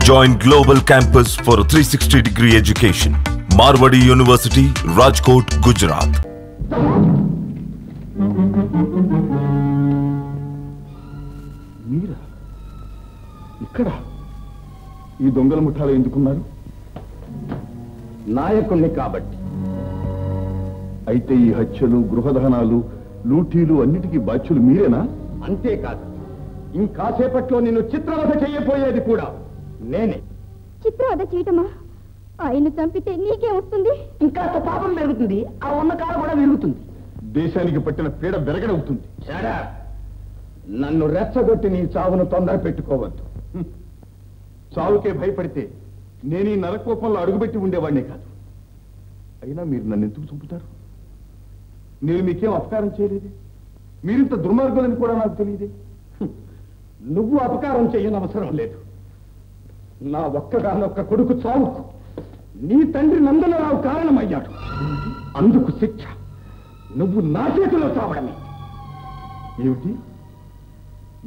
Join Global Campus for a 360-degree education. Marwadi University, Rajkot, Gujarat. మీరా ఇక్కడ ఈ దొంగల ముఠాలో ఎందుకున్నారు? నాయకుణ్ణి కాబట్టి. అయితే ఈ హత్యలు, గృహదహనాలు, లూటీలు అన్నిటికీ బాధ్యులు మీరేనా? అంతేకాదు, ఇంకాసేపట్లో నిన్ను చిత్రవధ చేయబోయేది కూడా నేనే. చిత్రవధ చేయటమా? ఆయన చంపితే నీకే వస్తుంది? ఇంకా పాపం పెరుగుతుంది, ఆ ఉన్న కాల కూడా విరుగుతుంది. దేశానికి పట్టిన పీడ వెరగడవుతుంది. నన్ను రెచ్చగొట్టి నీ చావును తొందర పెట్టుకోవద్దు. చావుకే భయపడితే నేను ఈ నరకోపంలో అడుగుపెట్టి ఉండేవాడినే కాదు. అయినా మీరు నన్ను ఎందుకు చంపుతారు? నేను మీకేం అపకారం చేయలేదే. మీరింత దుర్మార్గులని కూడా నాకు తెలియదే. నువ్వు అపకారం చేయనవసరం లేదు. నా ఒక్కగానొక్క కొడుకు చావుకు నీ తండ్రి నందనరావు కారణమయ్యాడు. అందుకు శిక్ష నువ్వు నా చేతిలో చావడమే. ఏమిటి?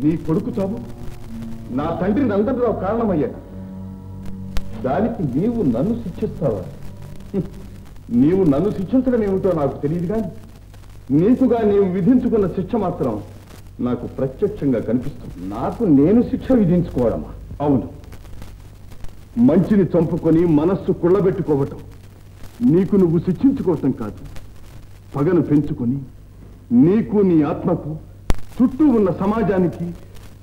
నీ కొడుకు చావు నా తండ్రి నందనరావు కారణమయ్యాడు. దానికి నీవు నన్ను శిక్షిస్తావా? నీవు నన్ను శిక్షించడం ఏమిటో నాకు తెలియదు, కానీ నీకుగా నీవు విధించుకున్న శిక్ష మాత్రం నాకు ప్రత్యక్షంగా కనిపిస్తుంది. నాకు నేను శిక్ష విధించుకోవడమా? అవును. మంచిని చంపుకొని మనస్సు కుళ్ళబెట్టుకోవటం నీకు నువ్వు శిక్షించుకోవటం కాదు. పగను పెంచుకొని నీకు, నీ ఆత్మకు, చుట్టూ ఉన్న సమాజానికి,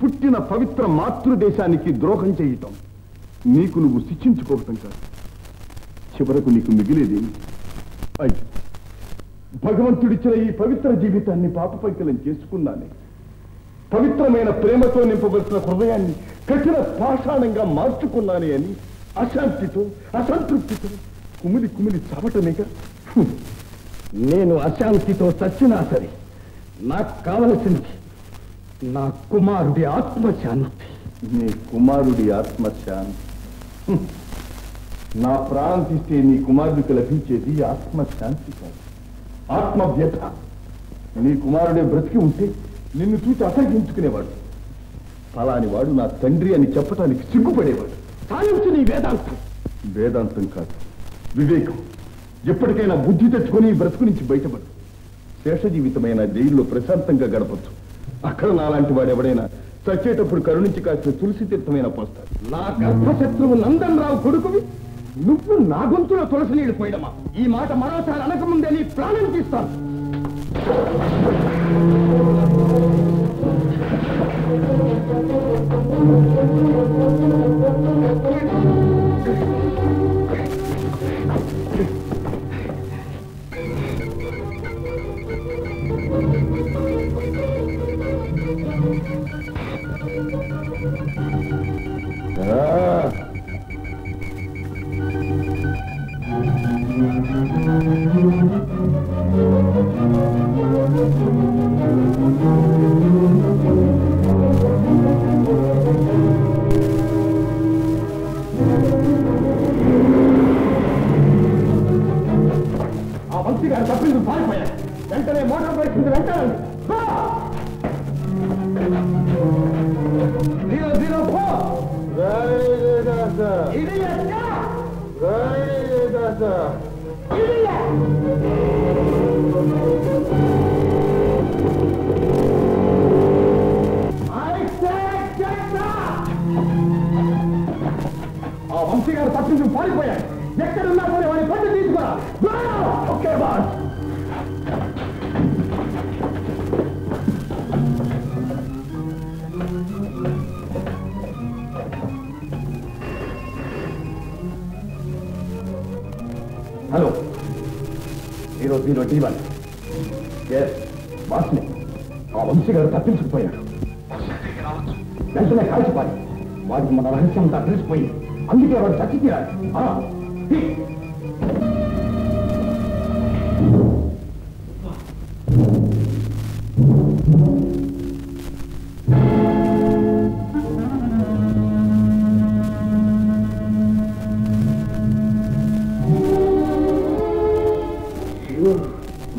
పుట్టిన పవిత్ర మాతృదేశానికి ద్రోహం చేయటం నీకు నువ్వు శిక్షించుకోవటం కాదు. చివరకు నీకు మిగిలేదేమి? అయ్యి, భగవంతుడిచ్చిన ఈ పవిత్ర జీవితాన్ని పాపపైకలం చేసుకున్నానే. పవిత్రమైన ప్రేమతో నింపవలసిన హృదయాన్ని కఠిన పాషాణంగా మార్చుకున్నానే అని అశాంతితో, అసంతృప్తితో కుమిలి కుమిలి చావటమేగా. నేను అశాంతితో చచ్చినా సరే నాకు కావలసింది నా కుమారుడి ఆత్మశాంతి. నీ కుమారుడి ఆత్మశాంతి? నా ప్రాణం తీస్తే నీ కుమారుడికి లభించేది ఆత్మశాంతి కాదు, ఆత్మవ్యథ. నీ కుమారుడే బ్రతికి ఉంటే నిన్ను చూసి అసహించుకునేవాడు. ఫలాని వాడు నా తండ్రి అని చెప్పటానికి సిగ్గుపడేవాడు. సాధించు నీ వేదాంతం. వేదాంతం కాదు, వివేకం. ఎప్పటికైనా బుద్ధి తెచ్చుకొని బ్రతుకు నుంచి బయటపడు. శేష జీవితమైన జైల్లో ప్రశాంతంగా గడపచ్చు. అక్కడ నాలాంటి వాడు ఎవడైనా చచ్చేటప్పుడు కరుణించి కాసిన తులసి తీర్థమైన పోస్తాడు. నా గర్భశత్రువు నందనరావు కొడుకువి నువ్వు నా గొంతులో తులసి నీళ్లు పోయడమా? ఈ మాట మరోసారి అనకముందే నీ ప్రాణం తీస్తాను. తప్పింది పారిపోయాడు. వెంటనే మోటార్ బైక్ మీద వెంటాడండి. 004 ఆ వంశీ గారు తప్పించి పారిపోయాడు. ఎక్కడున్నా పోనీ వాడిని పట్టు తీసుకురా. Okay boss. హలో, 001. బాస్ని ఆ వంశీ గారు తప్పించుకుపోయాడు. వెంటనే కాల్చిపాలి. వాడికి మన రహస్యం అంతా తెలిసిపోయింది. అందుకే వాడు చచ్చి తీరాలి.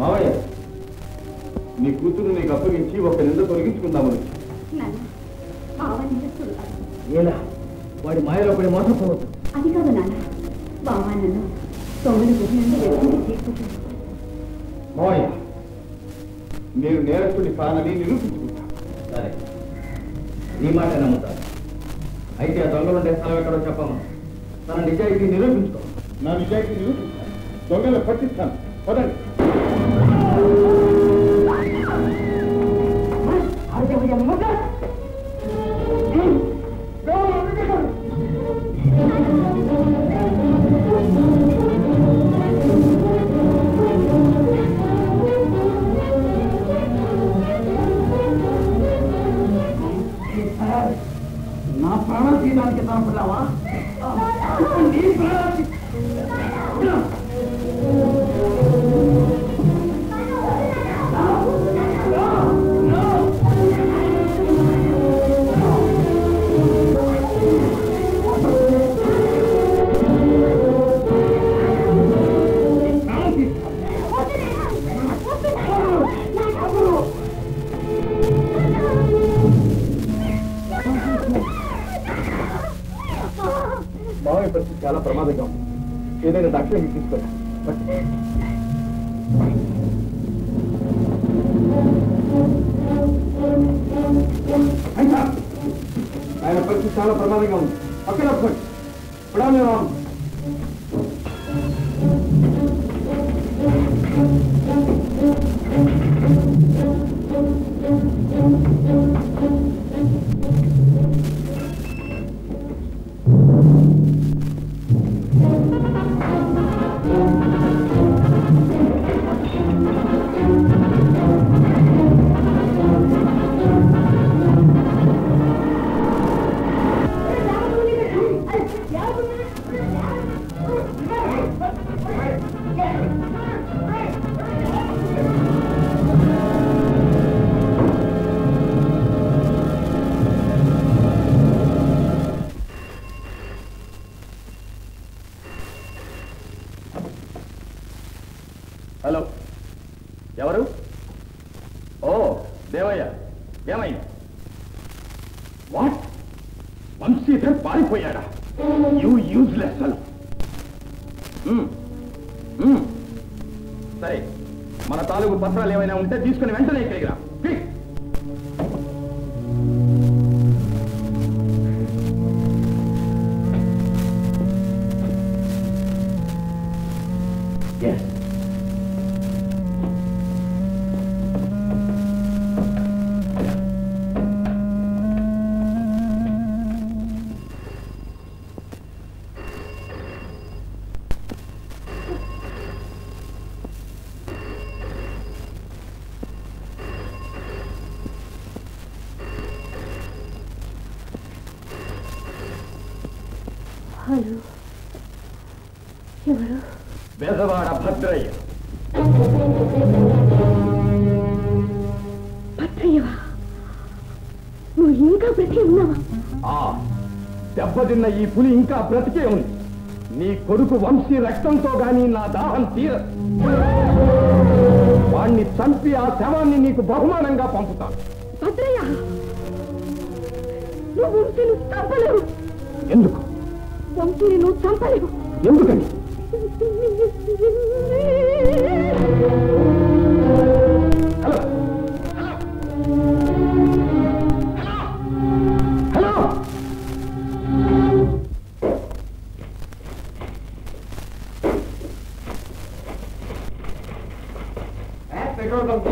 మావయ్య, నీ కూతురు నీకు అప్పగించి ఒక నింద తొలగించుకుందామని. ఎలా వాడి మాయలో పడి మరి మోసపోవద్దు. అది కాదు నాన్న, బావ నన్ను తొమ్మిది గుడ్లంటే తీసుకుంటాను. మావయ్య, నేను నేరస్తుడి కానని నిరూపించుకుంటా. సరే, నీ మాట నమ్ముతాను. అయితే ఆ దొంగలుండే స్థలం ఎక్కడో చెప్పమా. తన నిజాయితీ నిరూపించుకో. నా నిజాయితీ నిరూపిస్తాను, దొంగలు పట్టిస్తాను. పదండి. నా ప్రాణం తీయడానికి తనపడ్డావా? నీ ప్రాణం మావయ్య పరిస్థితి చాలా ప్రమాదంగా ఉంది. ఏదైనా డాక్టర్కి తీసుకెళ్ళి. ఆయన పరిస్థితి చాలా ప్రమాదంగా ఉంది. అక్కడ ఇప్పుడు హలో, ఎవరు? ఓ దేవయ్య, ఏమైంది? వాట్? వంశీధర్ పారిపోయాడా? You useless fellow. సరే, మన తాలూకు పత్రాలు ఏమైనా ఉంటే తీసుకుని వెంటనే ఇక్కడికి రా. హలో, ఎవరు? బెజవాడ భద్రయ్య. భద్రయ్యవా? నువ్వు ఇంకా బ్రతికి ఉన్నావా? దెబ్బతిన్న ఈ పులి ఇంకా బ్రతికే ఉంది. నీ కొడుకు వంశీ రక్తంతో గాని నా దాహం తీరదు. వాణ్ణి చంపి ఆ శవాన్ని నీకు బహుమానంగా పంపుతాను. భద్రయ్య, నువ్వు వంశీని చంపలేవు. ఎందుకు? వంశీని నువ్వు చంపలేవు. ఎందుకని? Hello hello petrol bunk.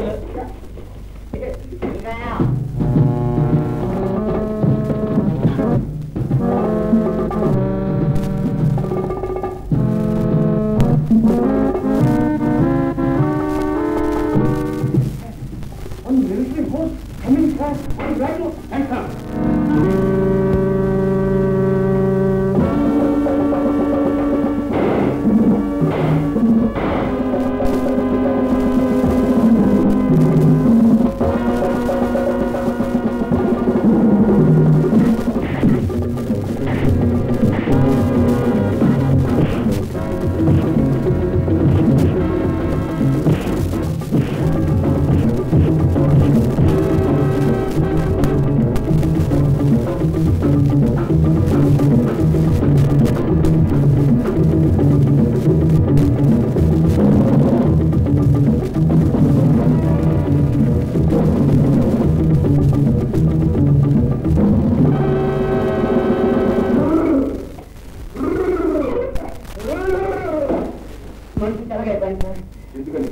వెళ్ళాను సార్. ఎందుకని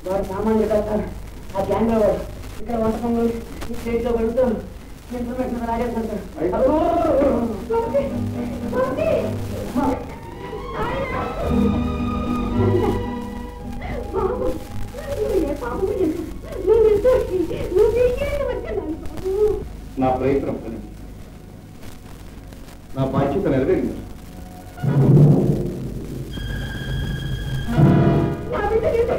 వాడు సామాన్లు సార్. ఆ గ్యాంగ్ ఇక్కడ వంటకం ఈ ప్లేట్లో పెడుతూ ఇన్ఫర్మేషన్ రాజేస్తాను సార్. నా ప్రయత్నం పని నా బాధ్యత నెరవేరింది. నా బిడ్డ